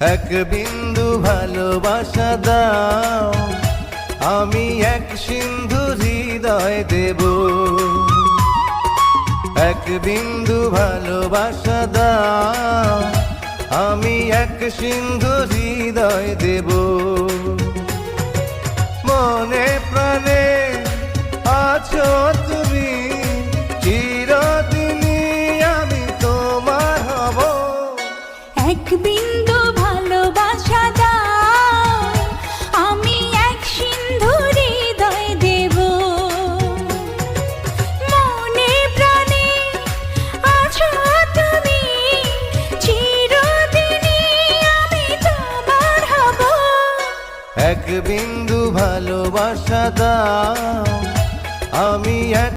এক বিন্দু ভালোবাসা দাও, আমি এক সিন্ধু হৃদয় দেব। এক বিন্দু ভালোবাসা দাও, আমি এক সিন্ধু হৃদয় দেব। মনে প্রাণে আছো তুমি, চিরদিনই আমি তোমার হব। এক বিন্দু ভালোবাসা দাও, আমি এক সিন্ধু হৃদয় দেব। মনে প্রাণে আছো তুমি, চিরদিনই আমি তোমার হব। এক বিন্দু ভালোবাসা দাও, আমি এক